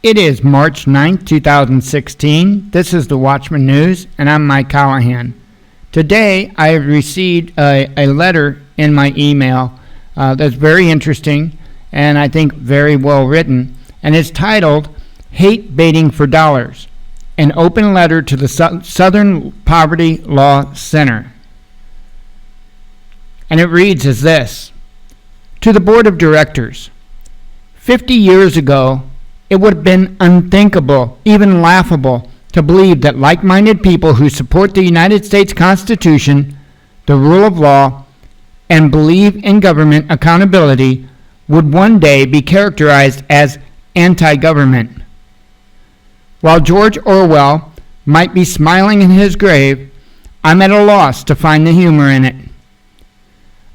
It is March 9th, 2016. This is the Watchman News, and I'm Mike Callahan. Today, I have received a letter in my email that's very interesting and I think very well written, and it's titled, Hate Baiting for Dollars, an open letter to the Southern Poverty Law Center. And it reads as this: To the Board of Directors, 50 years ago, it would have been unthinkable, even laughable, to believe that like-minded people who support the United States Constitution, the rule of law, and believe in government accountability would one day be characterized as anti-government. While George Orwell might be smiling in his grave, I'm at a loss to find the humor in it.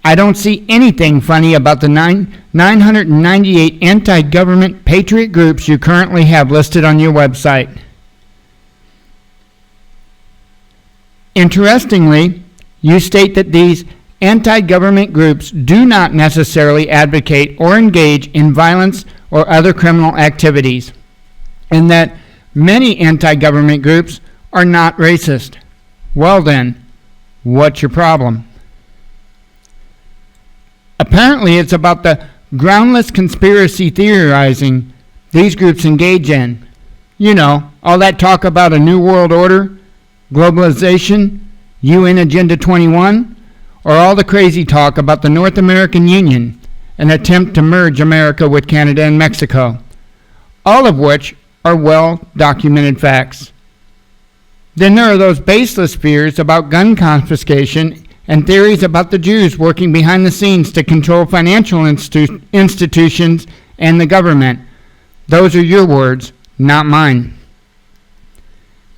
I don't see anything funny about the 998 anti-government patriot groups you currently have listed on your website. Interestingly, you state that these anti-government groups do not necessarily advocate or engage in violence or other criminal activities, and that many anti-government groups are not racist. Well then, what's your problem? Apparently, it's about the groundless conspiracy theorizing these groups engage in. You know, all that talk about a new world order, globalization, UN Agenda 21, or all the crazy talk about the North American Union, an attempt to merge America with Canada and Mexico, all of which are well-documented facts. Then there are those baseless fears about gun confiscation and theories about the Jews working behind the scenes to control financial institutions and the government. Those are your words, not mine.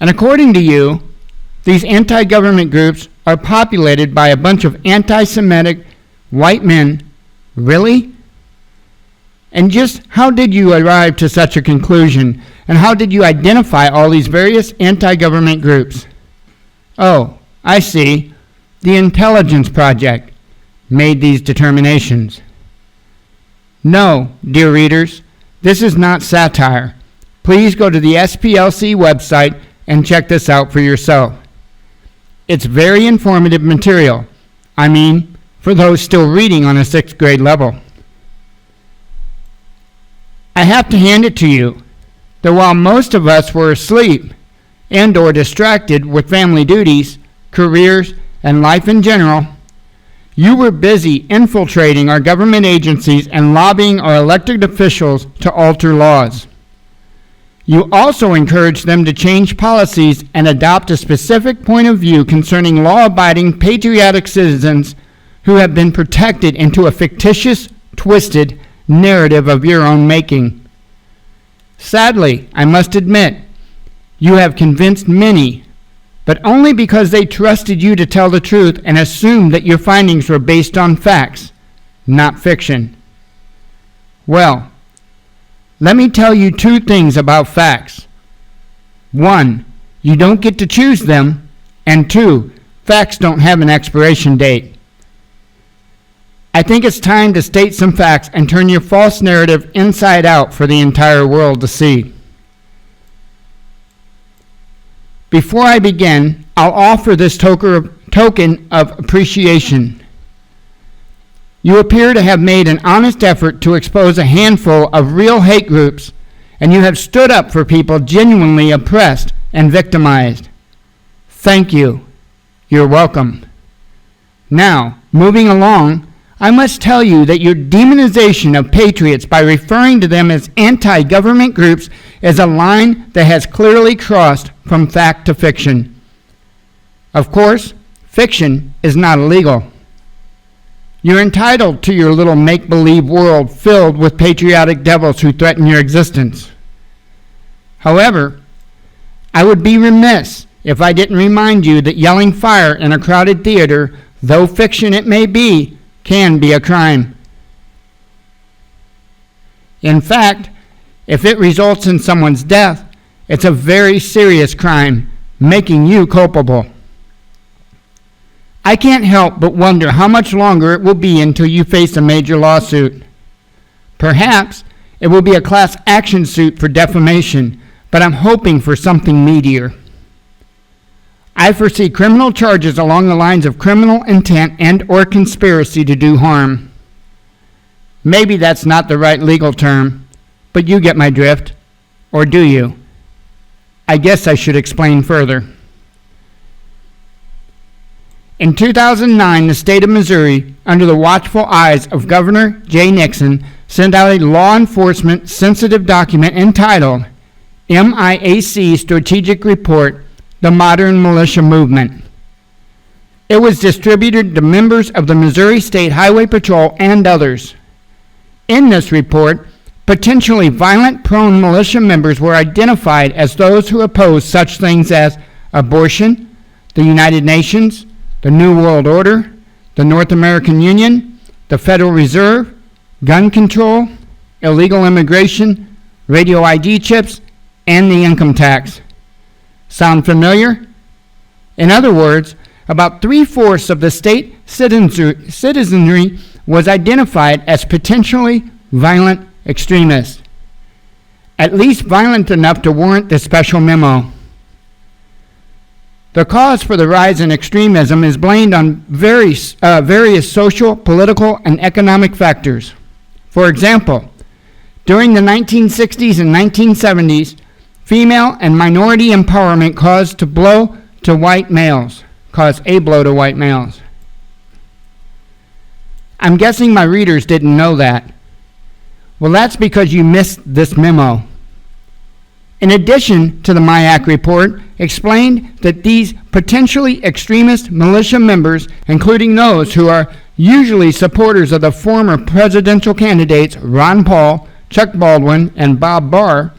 And according to you, these anti-government groups are populated by a bunch of anti-Semitic white men. Really? And just how did you arrive to such a conclusion? And how did you identify all these various anti-government groups? Oh, I see. The Intelligence Project made these determinations. No, dear readers, this is not satire. Please go to the SPLC website and check this out for yourself. It's very informative material. I mean, for those still reading on a 6th grade level. I have to hand it to you that while most of us were asleep and or distracted with family duties, careers, and life in general, you were busy infiltrating our government agencies and lobbying our elected officials to alter laws. You also encouraged them to change policies and adopt a specific point of view concerning law-abiding, patriotic citizens who have been protected into a fictitious, twisted narrative of your own making. Sadly, I must admit, you have convinced many, but only because they trusted you to tell the truth and assumed that your findings were based on facts, not fiction. Well, let me tell you 2 things about facts. 1, you don't get to choose them, and 2, facts don't have an expiration date. I think it's time to state some facts and turn your false narrative inside out for the entire world to see. Before I begin, I'll offer this token of appreciation. You appear to have made an honest effort to expose a handful of real hate groups, and you have stood up for people genuinely oppressed and victimized. Thank you. You're welcome. Now, moving along, I must tell you that your demonization of patriots by referring to them as anti-government groups is a line that has clearly crossed from fact to fiction. Of course, fiction is not illegal. You're entitled to your little make-believe world filled with patriotic devils who threaten your existence. However, I would be remiss if I didn't remind you that yelling fire in a crowded theater, though fiction it may be, can be a crime. In fact, if it results in someone's death, it's a very serious crime, making you culpable. I can't help but wonder how much longer it will be until you face a major lawsuit. Perhaps It will be a class action suit for defamation, but I'm hoping for something meatier. I foresee criminal charges along the lines of criminal intent and or conspiracy to do harm. Maybe that's not the right legal term, but you get my drift. Or do you? I guess I should explain further. In 2009, the state of Missouri, under the watchful eyes of Governor Jay Nixon, sent out a law enforcement sensitive document entitled MIAC Strategic Report, The Modern Militia Movement. It was distributed to members of the Missouri State Highway Patrol and others. In this report, potentially violent-prone militia members were identified as those who oppose such things as abortion, the United Nations, the New World Order, the North American Union, the Federal Reserve, gun control, illegal immigration, radio ID chips, and the income tax. Sound familiar? In other words, about 3/4 of the state citizenry was identified as potentially violent extremists, at least violent enough to warrant this special memo. The cause for the rise in extremism is blamed on various social, political, and economic factors. For example, during the 1960s and 1970s, female and minority empowerment caused a blow to white males. I'm guessing my readers didn't know that. Well, that's because you missed this memo. In addition to the MIAC report, explained that these potentially extremist militia members, including those who are usually supporters of the former presidential candidates Ron Paul, Chuck Baldwin, and Bob Barr,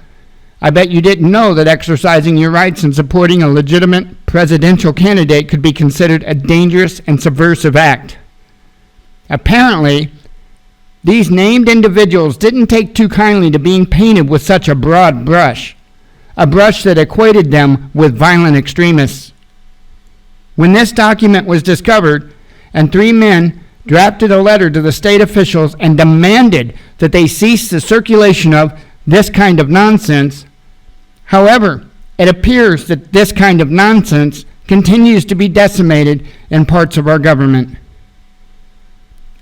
I bet you didn't know that exercising your rights and supporting a legitimate presidential candidate could be considered a dangerous and subversive act. Apparently, these named individuals didn't take too kindly to being painted with such a broad brush, a brush that equated them with violent extremists. When this document was discovered, and 3 men drafted a letter to the state officials and demanded that they cease the circulation of this kind of nonsense. However, it appears that this kind of nonsense continues to be decimated in parts of our government.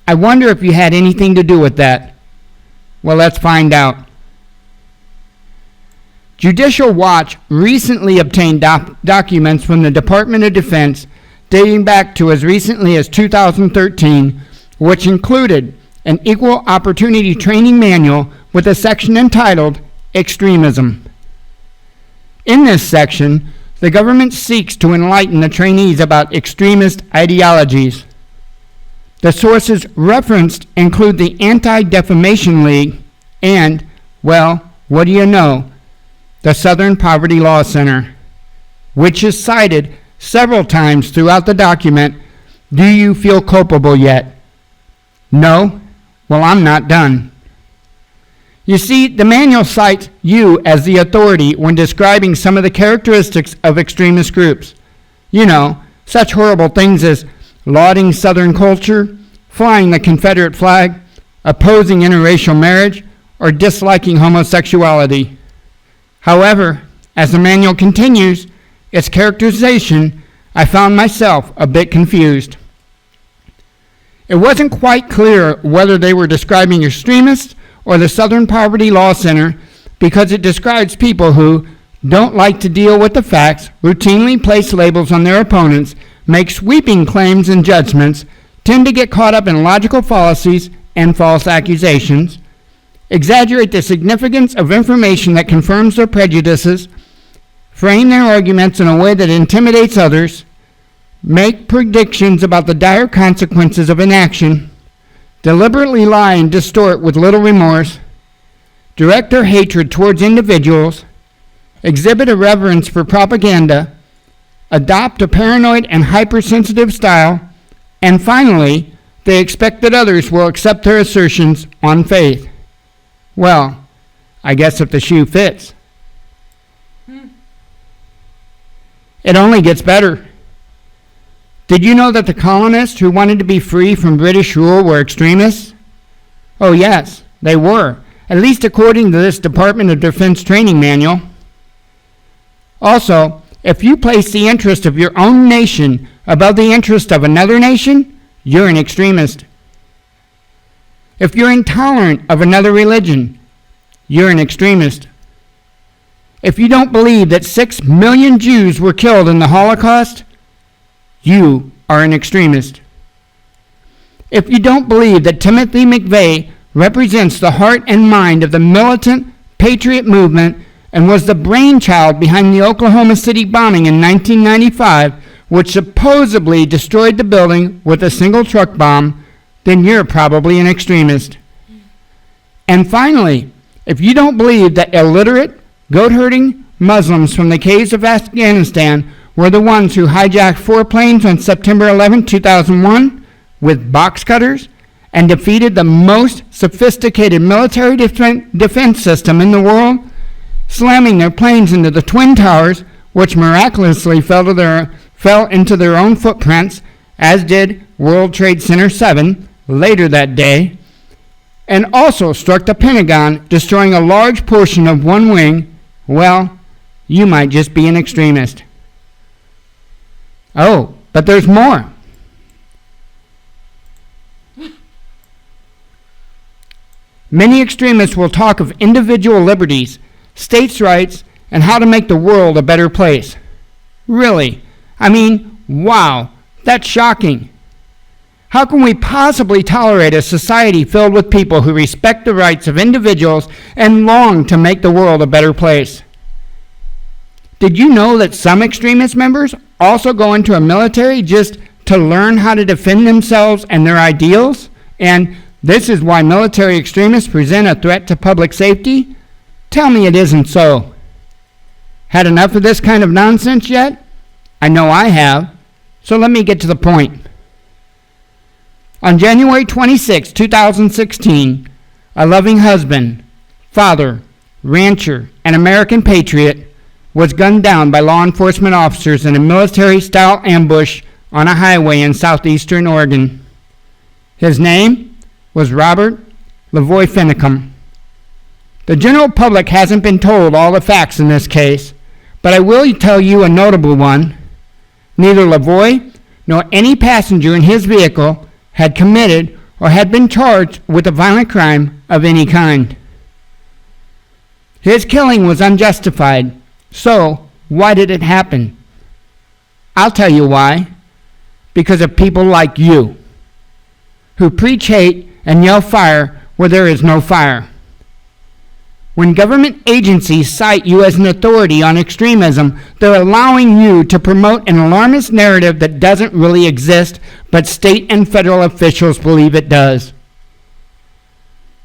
I wonder if you had anything to do with that. Well, let's find out. Judicial Watch recently obtained documents from the Department of Defense dating back to as recently as 2013, which included an equal opportunity training manual with a section entitled Extremism. In this section, the government seeks to enlighten the trainees about extremist ideologies. The sources referenced include the Anti-Defamation League and, well, what do you know, the Southern Poverty Law Center, which is cited several times throughout the document. Do you feel culpable yet? No? Well, I'm not done. You see, the manual cites you as the authority when describing some of the characteristics of extremist groups. You know, such horrible things as lauding Southern culture, flying the Confederate flag, opposing interracial marriage, or disliking homosexuality. However, as the manual continues its characterization, I found myself a bit confused. It wasn't quite clear whether they were describing extremists or the Southern Poverty Law Center, because it describes people who don't like to deal with the facts, routinely place labels on their opponents, make sweeping claims and judgments, tend to get caught up in logical fallacies and false accusations, exaggerate the significance of information that confirms their prejudices, frame their arguments in a way that intimidates others, make predictions about the dire consequences of inaction, deliberately lie and distort with little remorse, direct their hatred towards individuals, exhibit a reverence for propaganda, adopt a paranoid and hypersensitive style, and finally, they expect that others will accept their assertions on faith. Well, I guess if the shoe fits. It only gets better. Did you know that the colonists who wanted to be free from British rule were extremists? Oh yes, they were, at least according to this Department of Defense training manual. Also, if you place the interest of your own nation above the interest of another nation, you're an extremist. If you're intolerant of another religion, you're an extremist. If you don't believe that 6 million Jews were killed in the Holocaust, you are an extremist. If you don't believe that Timothy McVeigh represents the heart and mind of the militant patriot movement and was the brainchild behind the Oklahoma City bombing in 1995, which supposedly destroyed the building with a single truck bomb, then you're probably an extremist. And finally, if you don't believe that illiterate, goat-herding Muslims from the caves of Afghanistan were the ones who hijacked 4 planes on September 11, 2001 with box cutters and defeated the most sophisticated military defense system in the world, slamming their planes into the Twin Towers, which miraculously fell into their own footprints, as did World Trade Center 7 later that day, and also struck the Pentagon, destroying a large portion of one wing, well, you might just be an extremist. Oh, but there's more. Many extremists will talk of individual liberties, states' rights, and how to make the world a better place. Really? I mean, wow, that's shocking. How can we possibly tolerate a society filled with people who respect the rights of individuals and long to make the world a better place? Did you know that some extremist members also go into a military just to learn how to defend themselves and their ideals? And this is why military extremists present a threat to public safety? Tell me it isn't so. Had enough of this kind of nonsense yet? I know I have, so let me get to the point. On January 26, 2016, a loving husband, father, rancher, and American patriot was gunned down by law enforcement officers in a military-style ambush on a highway in southeastern Oregon. His name was Robert Finnicum. The general public hasn't been told all the facts in this case, but I will tell you a notable one. Neither Lavoie nor any passenger in his vehicle had committed or had been charged with a violent crime of any kind. His killing was unjustified. So, why did it happen? I'll tell you why. Because of people like you, who preach hate and yell fire where there is no fire. When government agencies cite you as an authority on extremism, they're allowing you to promote an alarmist narrative that doesn't really exist, but state and federal officials believe it does.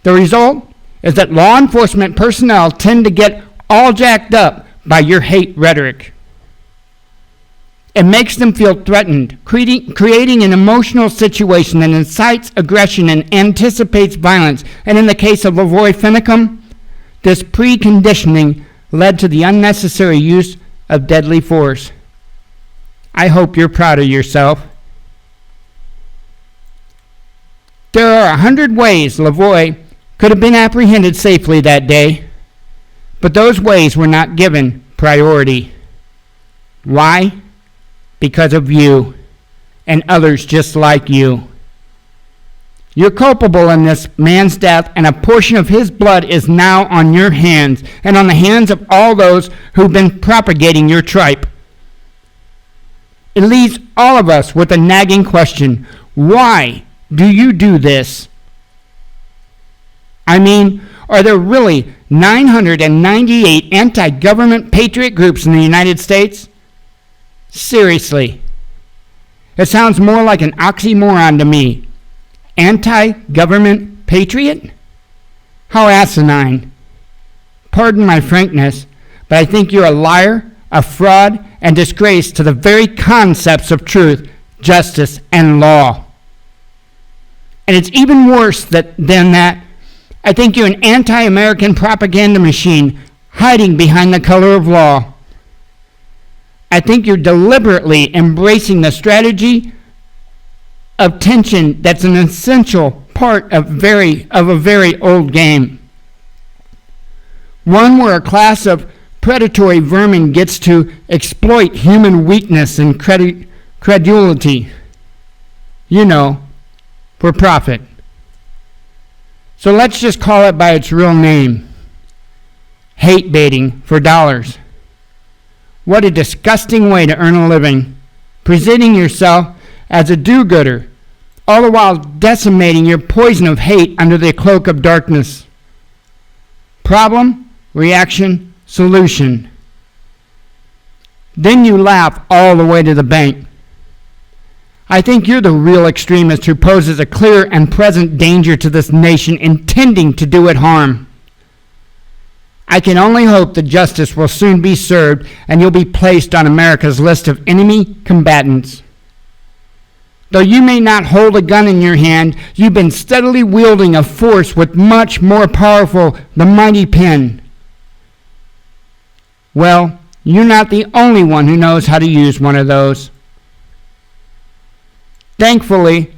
The result is that law enforcement personnel tend to get all jacked up by your hate rhetoric. It makes them feel threatened, creating an emotional situation that incites aggression and anticipates violence. And in the case of Lavoie Finnicum, this preconditioning led to the unnecessary use of deadly force. I hope you're proud of yourself. There are 100 ways Lavoie could have been apprehended safely that day, but those ways were not given priority. Why? Because of you and others just like you. You're culpable in this man's death, and a portion of his blood is now on your hands and on the hands of all those who've been propagating your tripe. It leaves all of us with a nagging question. Why do you do this? I mean, are there really 998 anti-government patriot groups in the United States? Seriously. It sounds more like an oxymoron to me. Anti-government patriot? How asinine. Pardon my frankness, but I think you're a liar, a fraud, and disgrace to the very concepts of truth, justice, and law. And it's even worse than that. I think you're an anti-American propaganda machine hiding behind the color of law. I think you're deliberately embracing the strategy of tension that's an essential part of a very old game. One where a class of predatory vermin gets to exploit human weakness and credulity, for profit. So let's just call it by its real name: hate baiting for dollars. What a disgusting way to earn a living, presenting yourself as a do-gooder, all the while decimating your poison of hate under the cloak of darkness. Problem, reaction, solution. Then you laugh all the way to the bank. I think you're the real extremist who poses a clear and present danger to this nation, intending to do it harm. I can only hope that justice will soon be served and you'll be placed on America's list of enemy combatants. Though you may not hold a gun in your hand, you've been steadily wielding a force with much more powerful, the mighty pen. Well, you're not the only one who knows how to use one of those. Thankfully,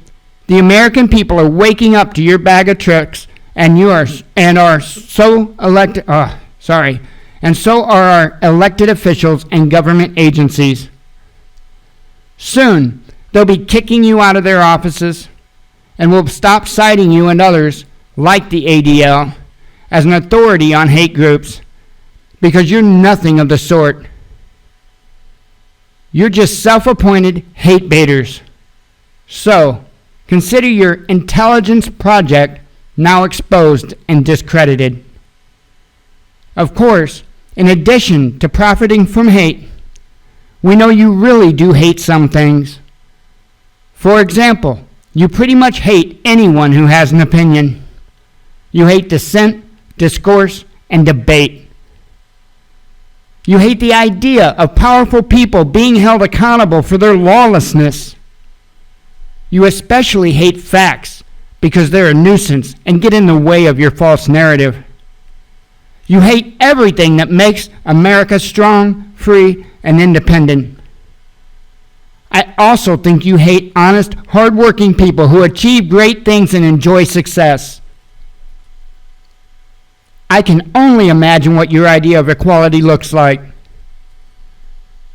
the American people are waking up to your bag of tricks, and so are our elected officials and government agencies. Soon, they'll be kicking you out of their offices, and will stop citing you and others, like the ADL, as an authority on hate groups, because you're nothing of the sort. You're just self-appointed hate baiters. So, consider your intelligence project now exposed and discredited. Of course, in addition to profiting from hate, we know you really do hate some things. For example, you pretty much hate anyone who has an opinion. You hate dissent, discourse, and debate. You hate the idea of powerful people being held accountable for their lawlessness. You especially hate facts because they're a nuisance and get in the way of your false narrative. You hate everything that makes America strong, free, and independent. I also think you hate honest, hard-working people who achieve great things and enjoy success. I can only imagine what your idea of equality looks like.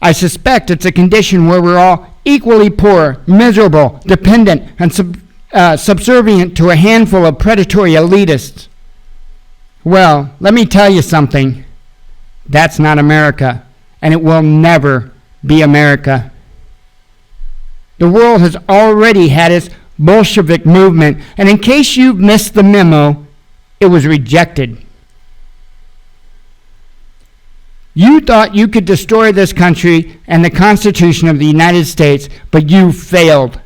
I suspect it's a condition where we're all equally poor, miserable, dependent, and subservient to a handful of predatory elitists. Well, let me tell you something. That's not America, and it will never be America. The world has already had its Bolshevik movement, and in case you've missed the memo, it was rejected. You thought you could destroy this country and the Constitution of the United States, but you failed.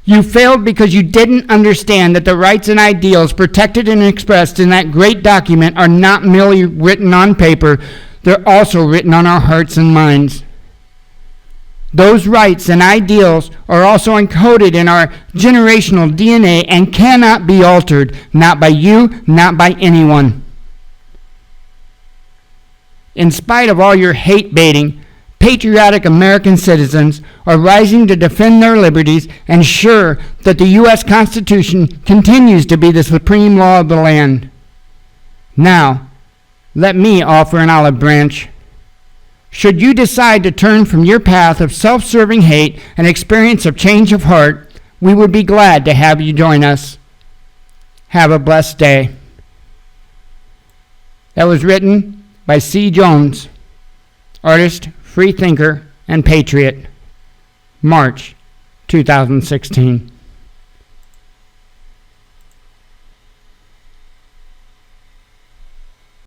You failed because you didn't understand that the rights and ideals protected and expressed in that great document are not merely written on paper, they're also written on our hearts and minds. Those rights and ideals are also encoded in our generational DNA and cannot be altered, not by you, not by anyone. In spite of all your hate baiting, patriotic American citizens are rising to defend their liberties and ensure that the U.S. Constitution continues to be the supreme law of the land. Now, let me offer an olive branch. Should you decide to turn from your path of self-serving hate and experience of change of heart, we would be glad to have you join us. Have a blessed day. That was written by C. Jones, artist, free thinker, and patriot, March 2016.